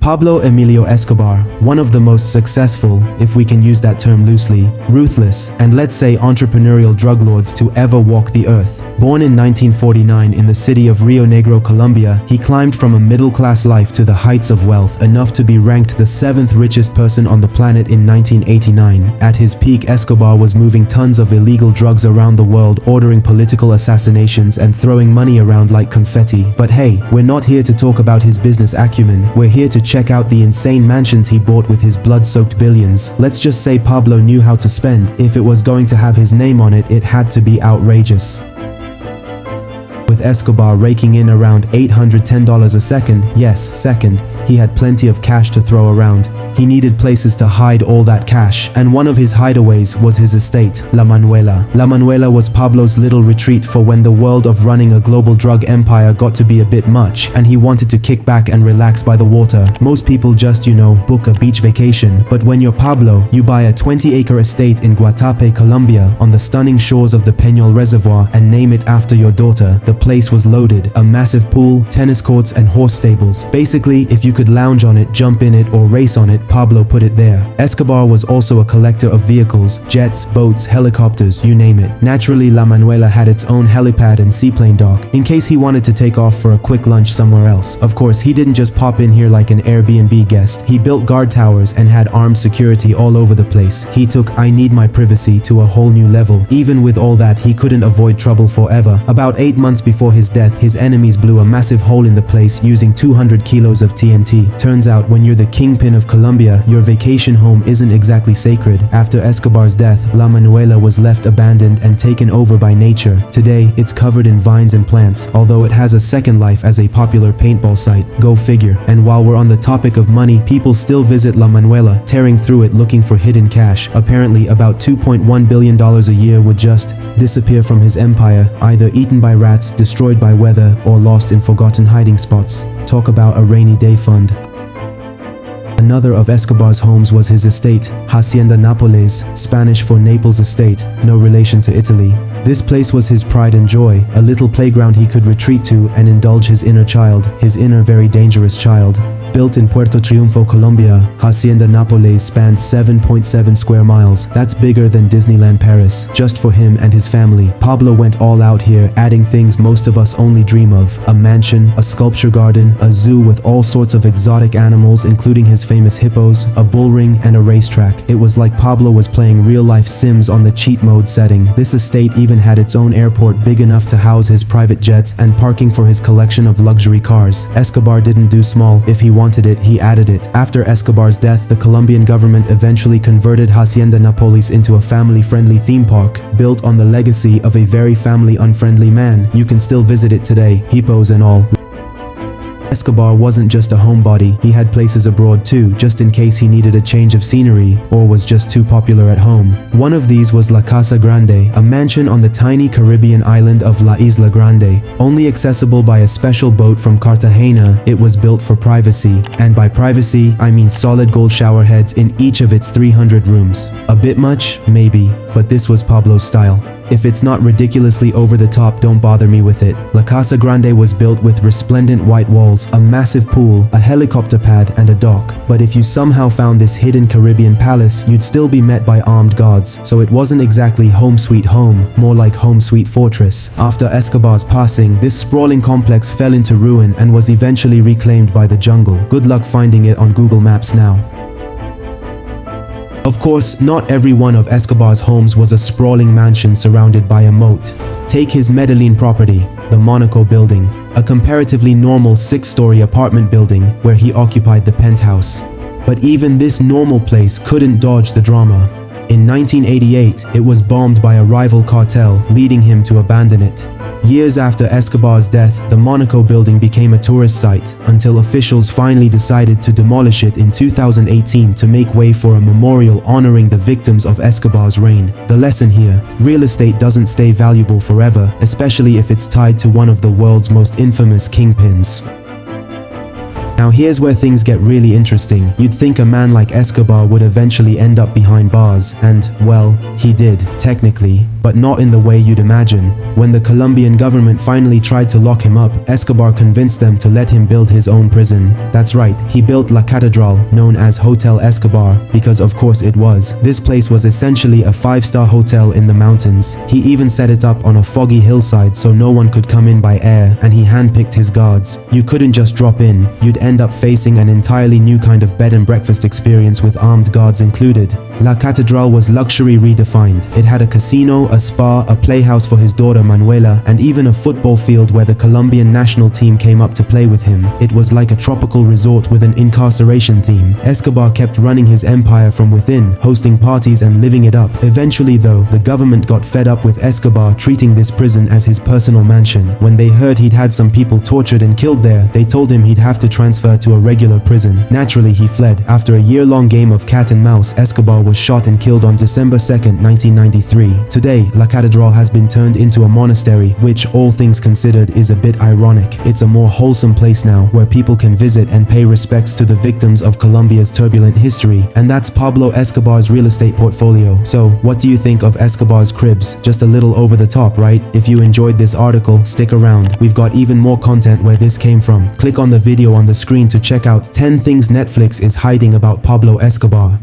Pablo Emilio Escobar, one of the most successful, if we can use that term loosely, ruthless, and let's say entrepreneurial drug lords to ever walk the earth. Born in 1949 in the city of Rio Negro, Colombia, he climbed from a middle-class life to the heights of wealth enough to be ranked the 7th richest person on the planet in 1989. At his peak, Escobar was moving tons of illegal drugs around the world, ordering political assassinations and throwing money around like confetti. But hey, we're not here to talk about his business acumen. We're here to check out the insane mansions he bought with his blood-soaked billions. Let's just say Pablo knew how to spend. If it was going to have his name on it, it had to be outrageous. With Escobar raking in around $810 a second, yes, second, he had plenty of cash to throw around. He needed places to hide all that cash, and one of his hideaways was his estate, La Manuela. La Manuela was Pablo's little retreat for when the world of running a global drug empire got to be a bit much, and he wanted to kick back and relax by the water. Most people just, book a beach vacation, but when you're Pablo, you buy a 20-acre estate in Guatapé, Colombia, on the stunning shores of the Peñol Reservoir and name it after your daughter. The place was loaded, a massive pool, tennis courts, and horse stables. Basically, if you could lounge on it, jump in it, or race on it, Pablo put it there. Escobar was also a collector of vehicles, jets, boats, helicopters, you name it. Naturally, La Manuela had its own helipad and seaplane dock, in case he wanted to take off for a quick lunch somewhere else. Of course, he didn't just pop in here like an Airbnb guest. He built guard towers and had armed security all over the place. He took "I need my privacy" to a whole new level. Even with all that, he couldn't avoid trouble forever. About 8 months before his death, his enemies blew a massive hole in the place using 200 kilos of TNT. Turns out, when you're the kingpin of Colombia, your vacation home isn't exactly sacred. After Escobar's death, La Manuela was left abandoned and taken over by nature. Today, it's covered in vines and plants, although it has a second life as a popular paintball site. Go figure. And while we're on the topic of money, people still visit La Manuela, tearing through it looking for hidden cash. Apparently, about $2.1 billion a year would just disappear from his empire, either eaten by rats, destroyed by weather, or lost in forgotten hiding spots. Talk about a rainy day fund. Another of Escobar's homes was his estate, Hacienda Nápoles, Spanish for Naples Estate, no relation to Italy. This place was his pride and joy, a little playground he could retreat to and indulge his inner child, his inner very dangerous child. Built in Puerto Triunfo, Colombia, Hacienda Nápoles spanned 7.7 square miles. That's bigger than Disneyland Paris, just for him and his family. Pablo went all out here, adding things most of us only dream of. A mansion, a sculpture garden, a zoo with all sorts of exotic animals including his famous hippos, a bull ring, and a racetrack. It was like Pablo was playing real-life Sims on the cheat mode setting. This estate even had its own airport big enough to house his private jets and parking for his collection of luxury cars. Escobar didn't do small. If he wanted it, he added it. After Escobar's death, the Colombian government eventually converted Hacienda Nápoles into a family-friendly theme park, built on the legacy of a very family-unfriendly man. You can still visit it today, hippos and all. Escobar wasn't just a homebody, he had places abroad too, just in case he needed a change of scenery or was just too popular at home. One of these was La Casa Grande, a mansion on the tiny Caribbean island of La Isla Grande. Only accessible by a special boat from Cartagena, it was built for privacy. And by privacy, I mean solid gold shower heads in each of its 300 rooms. A bit much? Maybe, but this was Pablo's style. If it's not ridiculously over the top, don't bother me with it. La Casa Grande was built with resplendent white walls, a massive pool, a helicopter pad, and a dock. But if you somehow found this hidden Caribbean palace, you'd still be met by armed guards. So it wasn't exactly home sweet home, more like home sweet fortress. After Escobar's passing, this sprawling complex fell into ruin and was eventually reclaimed by the jungle. Good luck finding it on Google Maps now. Of course, not every one of Escobar's homes was a sprawling mansion surrounded by a moat. Take his Medellin property, the Monaco building, a comparatively normal 6-story apartment building where he occupied the penthouse. But even this normal place couldn't dodge the drama. In 1988, it was bombed by a rival cartel, leading him to abandon it. Years after Escobar's death, the Monaco building became a tourist site, until officials finally decided to demolish it in 2018 to make way for a memorial honoring the victims of Escobar's reign. The lesson here: real estate doesn't stay valuable forever, especially if it's tied to one of the world's most infamous kingpins. Now here's where things get really interesting. You'd think a man like Escobar would eventually end up behind bars, and, well, he did, technically, but not in the way you'd imagine. When the Colombian government finally tried to lock him up, Escobar convinced them to let him build his own prison. That's right, he built La Catedral, known as Hotel Escobar, because of course it was. This place was essentially a 5-star hotel in the mountains. He even set it up on a foggy hillside so no one could come in by air, and he handpicked his guards. You couldn't just drop in, you'd end up facing an entirely new kind of bed and breakfast experience with armed guards included. La Catedral was luxury redefined. It had a casino, a spa, a playhouse for his daughter Manuela, and even a football field where the Colombian national team came up to play with him. It was like a tropical resort with an incarceration theme. Escobar kept running his empire from within, hosting parties and living it up. Eventually though, the government got fed up with Escobar treating this prison as his personal mansion. When they heard he'd had some people tortured and killed there, they told him he'd have to transfer to a regular prison. Naturally, he fled. After a year-long game of cat and mouse, Escobar was shot and killed on December 2nd, 1993. Today, La Catedral has been turned into a monastery, which, all things considered, is a bit ironic. It's a more wholesome place now, where people can visit and pay respects to the victims of Colombia's turbulent history. And that's Pablo Escobar's real estate portfolio. So, what do you think of Escobar's cribs? Just a little over the top, right? If you enjoyed this article, stick around. We've got even more content where this came from. Click on the video on the screen to check out 10 things Netflix is hiding about Pablo Escobar.